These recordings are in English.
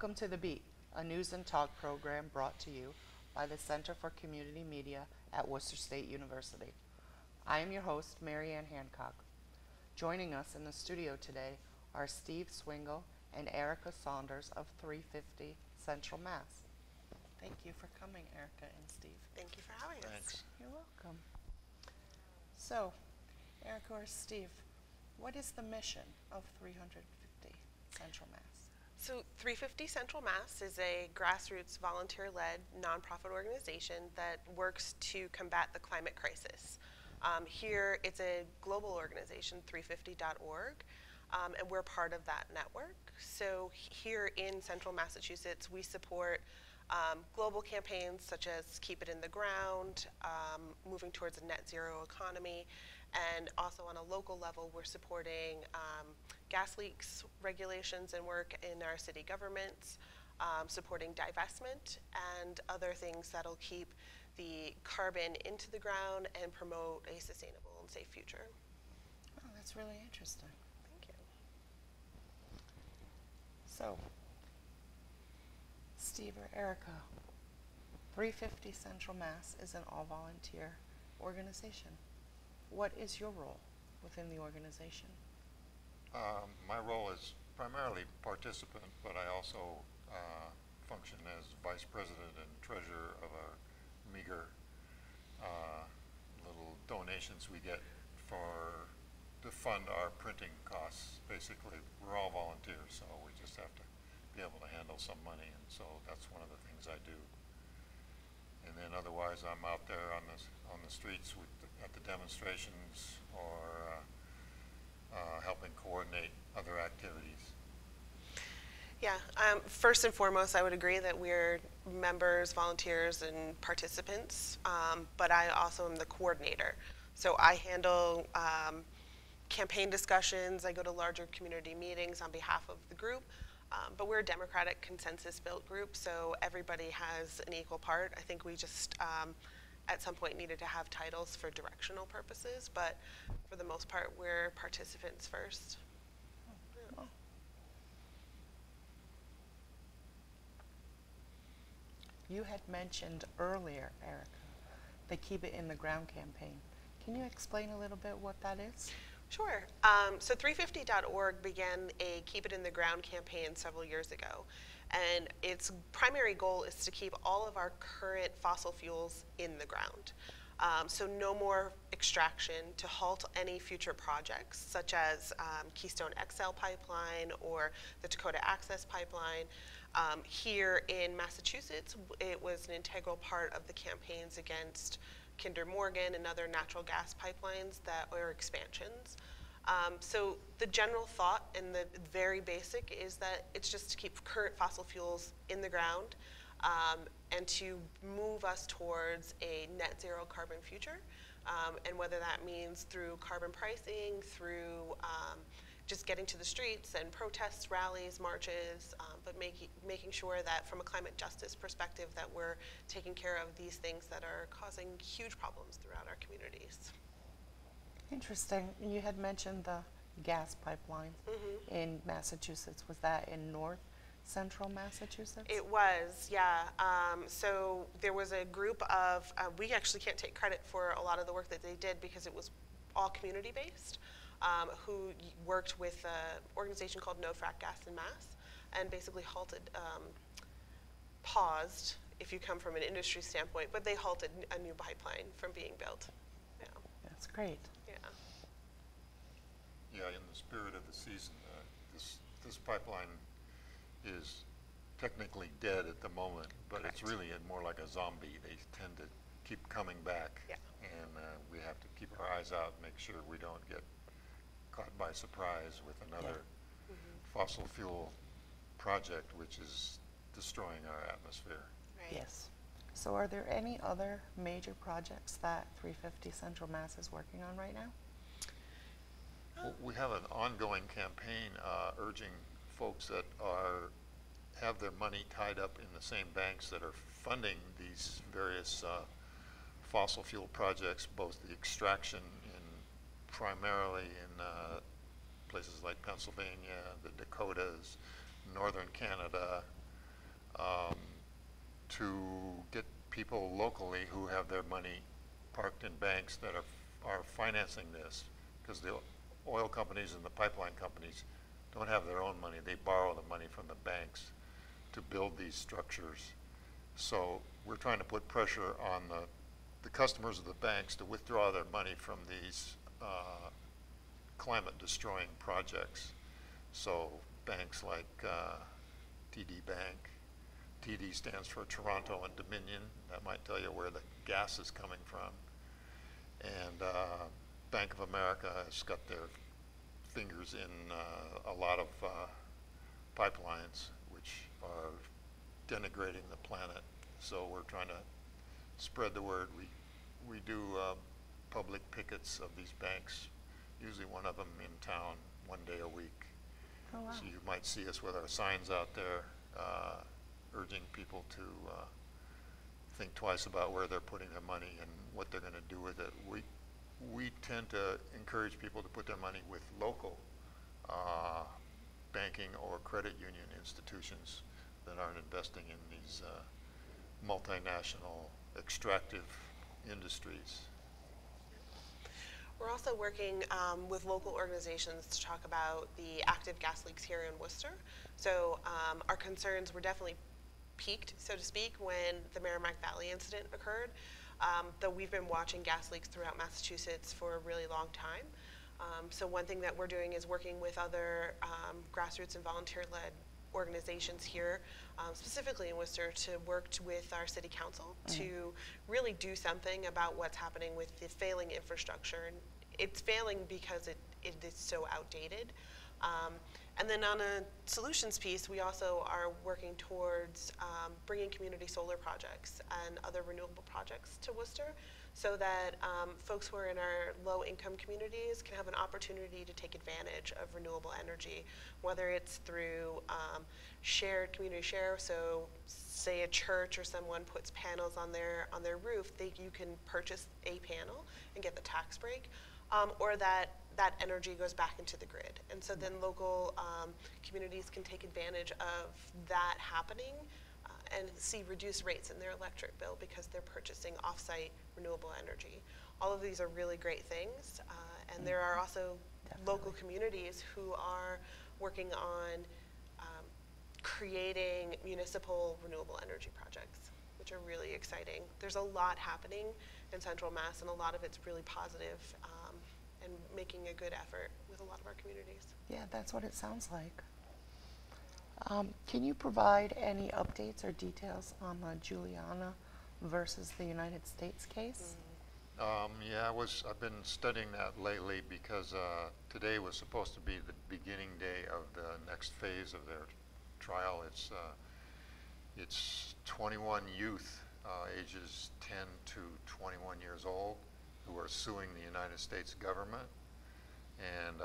Welcome to The Beat, a news and talk program brought to you by the Center for Community Media at Worcester State University. I am your host, Mary Ann Hancock. Joining us in the studio today are Steve Swingle and Errica Saunders of 350 Central Mass. Thank you for coming, Errica and Steve. Thank you for having us. Thanks. You're welcome. So, Errica or Steve, what is the mission of 350 Central Mass? So 350 Central Mass is a grassroots volunteer-led nonprofit organization that works to combat the climate crisis. Here it's a global organization, 350.org, and we're part of that network. So here in Central Massachusetts, we support global campaigns such as Keep It in the Ground, moving towards a net zero economy, and also on a local level, we're supporting gas leaks regulations and work in our city governments, supporting divestment and other things that'll keep the carbon into the ground and promote a sustainable and safe future. Oh, that's really interesting. Thank you. So, Steve or Errica, 350 Central Mass is an all-volunteer organization. What is your role within the organization? My role is primarily participant, but I also function as vice president and treasurer of a meager little donations we get to fund our printing costs. Basically, we're all volunteers, so we just have to be able to handle some money, and so that's one of the things I do. And then otherwise, I'm out there on the streets at the demonstrations or helping coordinate other activities. Yeah, first and foremost, I would agree that we're members, volunteers, and participants, but I also am the coordinator. So I handle campaign discussions, I go to larger community meetings on behalf of the group, but we're a democratic consensus-built group, so everybody has an equal part. I think we just, at some point, needed to have titles for directional purposes, but for the most part, we're participants first. Oh. You had mentioned earlier, Errica, the Keep It in the Ground campaign. Can you explain a little bit what that is? Sure. So 350.org began a Keep It in the Ground campaign several years ago. And its primary goal is to keep all of our current fossil fuels in the ground. So no more extraction, to halt any future projects, such as Keystone XL pipeline or the Dakota Access pipeline. Here in Massachusetts, it was an integral part of the campaigns against Kinder Morgan and other natural gas pipelines that were expansions. So the general thought and the very basic is that it's just to keep current fossil fuels in the ground and to move us towards a net zero carbon future. And whether that means through carbon pricing, through just getting to the streets and protests, rallies, marches, but making sure that from a climate justice perspective that we're taking care of these things that are causing huge problems throughout our communities. Interesting. You had mentioned the gas pipeline in Massachusetts. Was that in north central Massachusetts? It was, yeah. So there was a group of, we actually can't take credit for a lot of the work that they did because it was all community-based, who worked with an organization called No Frack Gas in Mass and basically halted, paused, if you come from an industry standpoint, but they halted a new pipeline from being built. Yeah. That's great. Yeah. Yeah, in the spirit of the season, this pipeline is technically dead at the moment, but Correct. It's really more like a zombie. They tend to keep coming back, Yeah. and we have to keep our eyes out and make sure we don't get caught by surprise with another fossil fuel project which is destroying our atmosphere. Right. Yes. So are there any other major projects that 350 Central Mass is working on right now? Well, we have an ongoing campaign urging folks that have their money tied up in the same banks that are funding these various fossil fuel projects, both the extraction primarily in places like Pennsylvania, the Dakotas, northern Canada, to get people locally who have their money parked in banks that are financing this, because the oil companies and the pipeline companies don't have their own money. They borrow the money from the banks to build these structures. So we're trying to put pressure on the customers of the banks to withdraw their money from these climate destroying projects. So banks like TD Bank, TD stands for Toronto and Dominion. That might tell you where the gas is coming from. And Bank of America has got their fingers in a lot of pipelines which are denigrating the planet. So we're trying to spread the word. We do public pickets of these banks, usually one of them in town 1 day a week. Oh, wow. So you might see us with our signs out there urging people to think twice about where they're putting their money and what they're going to do with it. We tend to encourage people to put their money with local banking or credit union institutions that aren't investing in these multinational extractive industries. We're also working with local organizations to talk about the active gas leaks here in Worcester. So our concerns were definitely peaked, so to speak, when the Merrimack Valley incident occurred. Though we've been watching gas leaks throughout Massachusetts for a really long time. So one thing that we're doing is working with other grassroots and volunteer-led organizations here, specifically in Worcester, to work with our city council to really do something about what's happening with the failing infrastructure. And it's failing because it is so outdated. And then on a solutions piece, we also are working towards bringing community solar projects and other renewable projects to Worcester, so that folks who are in our low-income communities can have an opportunity to take advantage of renewable energy, whether it's through shared community share. So, say a church or someone puts panels on their roof, you can purchase a panel and get the tax break, or that energy goes back into the grid. And so then local communities can take advantage of that happening and see reduced rates in their electric bill because they're purchasing off-site renewable energy. All of these are really great things. And there are also local communities who are working on creating municipal renewable energy projects, which are really exciting. There's a lot happening in Central Mass, and a lot of it's really positive, and making a good effort with a lot of our communities. Yeah, that's what it sounds like. Can you provide any updates or details on the Julianna versus the United States case? Yeah, I've been studying that lately because today was supposed to be the beginning day of the next phase of their trial. It's 21 youth, ages 10 to 21 years old, who are suing the United States government, and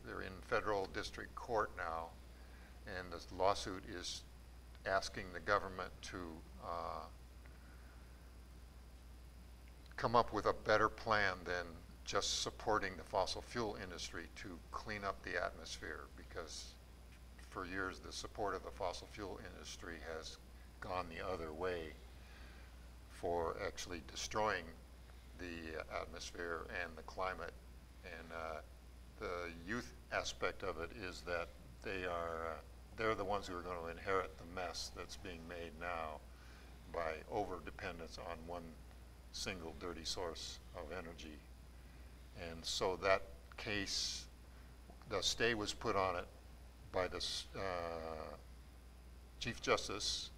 they're in federal district court now, and this lawsuit is asking the government to come up with a better plan than just supporting the fossil fuel industry to clean up the atmosphere, because for years the support of the fossil fuel industry has gone the other way for actually destroying the atmosphere and the climate. And the youth aspect of it is that they're the ones who are going to inherit the mess that's being made now by over-dependence on one single dirty source of energy. And so that case, the stay was put on it by the Chief Justice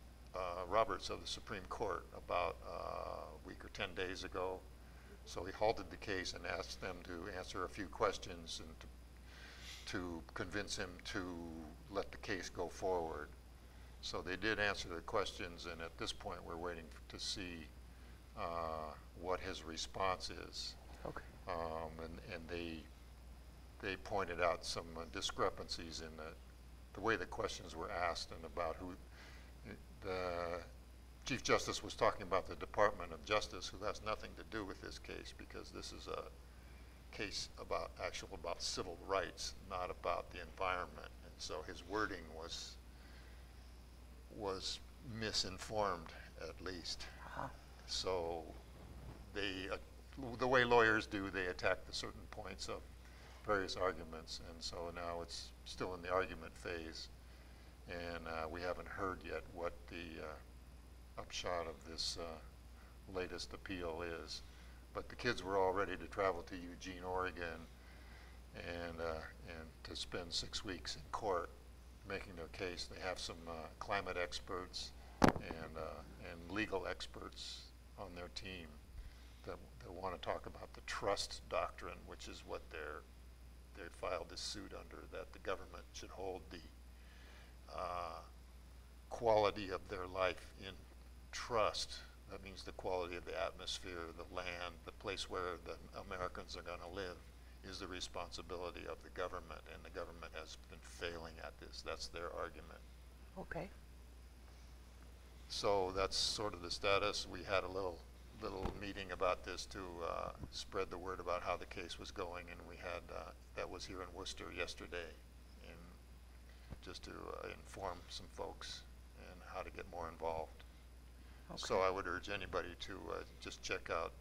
Roberts of the Supreme Court about a week or 10 days ago. So he halted the case and asked them to answer a few questions and to convince him to let the case go forward. So they did answer the questions, and at this point we're waiting to see what his response is. Okay. And they pointed out some discrepancies in the way the questions were asked, and about who the Chief Justice was talking about the Department of Justice, who has nothing to do with this case, because this is a case about civil rights, not about the environment. And so his wording was misinformed, at least. Uh-huh. So they, the way lawyers do, they attack the certain points of various arguments, and so now it's still in the argument phase, and we haven't heard yet what the upshot of this latest appeal is. But the kids were all ready to travel to Eugene, Oregon, and to spend 6 weeks in court making their case. They have some climate experts and legal experts on their team that want to talk about the trust doctrine, which is what they filed this suit under, that the government should hold the quality of their life in trust. That means the quality of the atmosphere, the land, the place where the Americans are going to live is the responsibility of the government, and the government has been failing at this. That's their argument. Okay. So that's sort of the status. We had a little meeting about this to spread the word about how the case was going, and we had that was here in Worcester yesterday, and just to inform some folks and how to get more involved. Okay. So I would urge anybody to just check out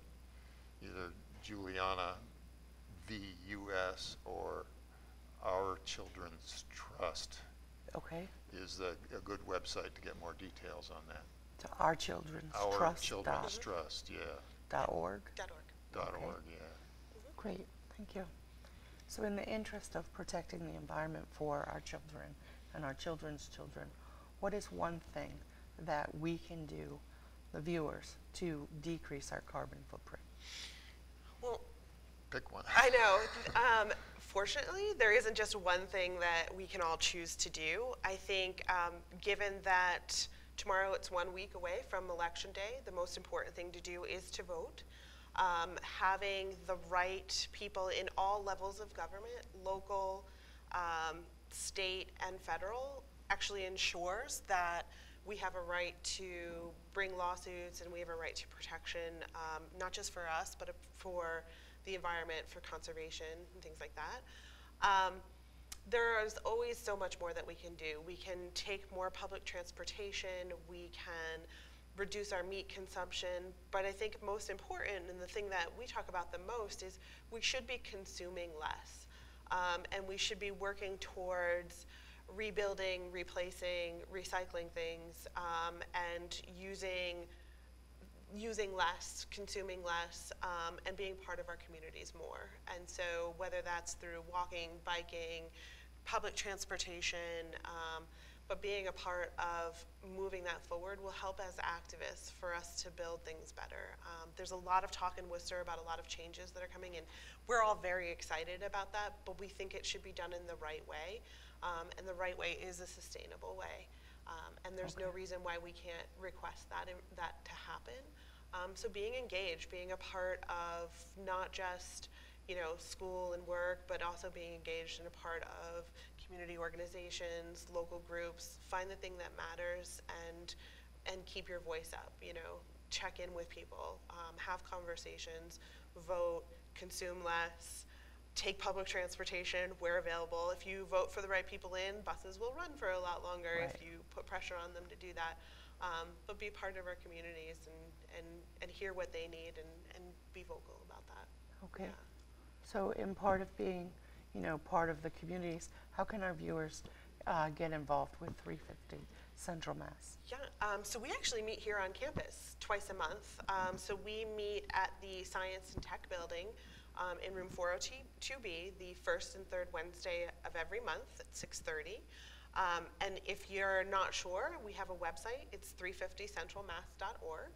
either Julianna VUS or Our Children's Trust. Okay. Is a good website to get more details on that. To Our Children's Our Trust. Children's Trust, yeah. .org. .org. Okay. .org, yeah. Great, thank you. So in the interest of protecting the environment for our children and our children's children, what is one thing that we can do, the viewers, to decrease our carbon footprint? Well, pick one. I know. Fortunately, there isn't just one thing that we can all choose to do. I think given that tomorrow it's 1 week away from Election Day, the most important thing to do is to vote. Having the right people in all levels of government, local, state, and federal, actually ensures that we have a right to bring lawsuits and we have a right to protection, not just for us, but for the environment, for conservation, and things like that. There's always so much more that we can do. We can take more public transportation, we can reduce our meat consumption, but I think most important, and the thing that we talk about the most, is we should be consuming less. And we should be working towards rebuilding, replacing, recycling things, and using less, consuming less, and being part of our communities more. And so whether that's through walking, biking, public transportation, but being a part of moving that forward will help as activists for us to build things better. There's a lot of talk in Worcester about a lot of changes that are coming in. We're all very excited about that, but we think it should be done in the right way. And the right way is a sustainable way. And there's no reason why we can't request that to happen. So being engaged, being a part of not just school and work, but also being engaged and a part of community organizations, local groups, find the thing that matters and keep your voice up, check in with people, have conversations, vote, consume less, take public transportation where available. If you vote for the right people in, buses will run for a lot longer if you put pressure on them to do that. But be part of our communities and hear what they need and be vocal about that. Okay. Yeah. So in part of being, part of the communities, how can our viewers get involved with 350 Central Mass? Yeah, so we actually meet here on campus twice a month. So we meet at the Science and Tech Building in room 402B the first and third Wednesday of every month at 6:30. And if you're not sure, we have a website. It's 350centralmass.org.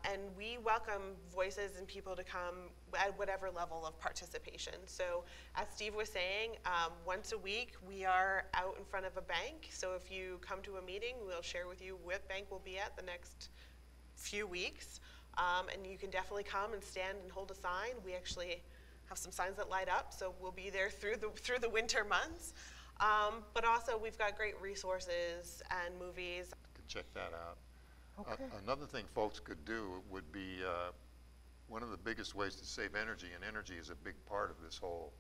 And we welcome voices and people to come at whatever level of participation. So as Steve was saying, once a week we are out in front of a bank. So if you come to a meeting, we'll share with you what bank we'll be at the next few weeks. And you can definitely come and stand and hold a sign. We actually have some signs that light up, so we'll be there through the winter months. But also we've got great resources and movies. You can check that out. Okay. Another thing folks could do would be one of the biggest ways to save energy, and energy is a big part of this whole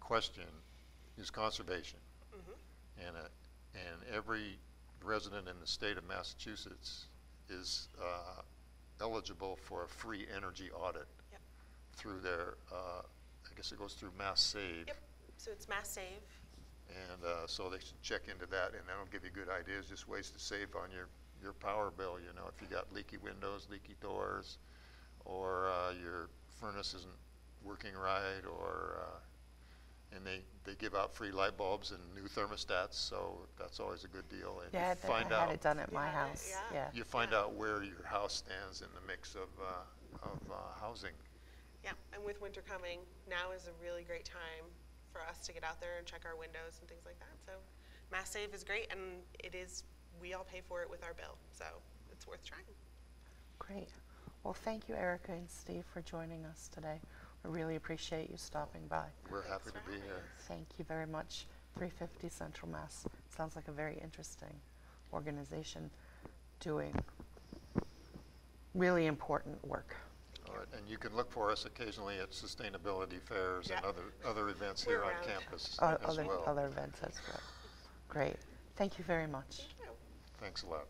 question, is conservation. Mm-hmm. And every resident in the state of Massachusetts is eligible for a free energy audit Yep. through their, I guess it goes through Mass Save. Yep. So it's Mass Save. And so they should check into that, and that'll give you good ideas, just ways to save on your power bill. You know, if you got leaky windows, leaky doors, or your furnace isn't working right, or and they give out free light bulbs and new thermostats, so that's always a good deal. And Yeah, you find I had out it done at my Yeah, house. yeah. Yeah. you find out where your house stands in the mix of housing. Yeah, and with winter coming, now is a really great time for us to get out there and check our windows and things like that. So Mass Save is great, and we all pay for it with our bill, so it's worth trying. Great. Well, thank you, Errica and Steve, for joining us today. We really appreciate you stopping by. We're happy for to be having here. Thank you very much. 350 Central Mass. Sounds like a very interesting organization doing really important work. All right, and you can look for us occasionally at sustainability fairs and Yeah. other events We're here on around. campus as well. Other events as well. Great. Thank you very much. Thank you. Thanks a lot.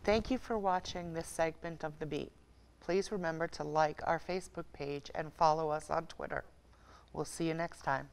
Thank you for watching this segment of The Beat. Please remember to like our Facebook page and follow us on Twitter. We'll see you next time.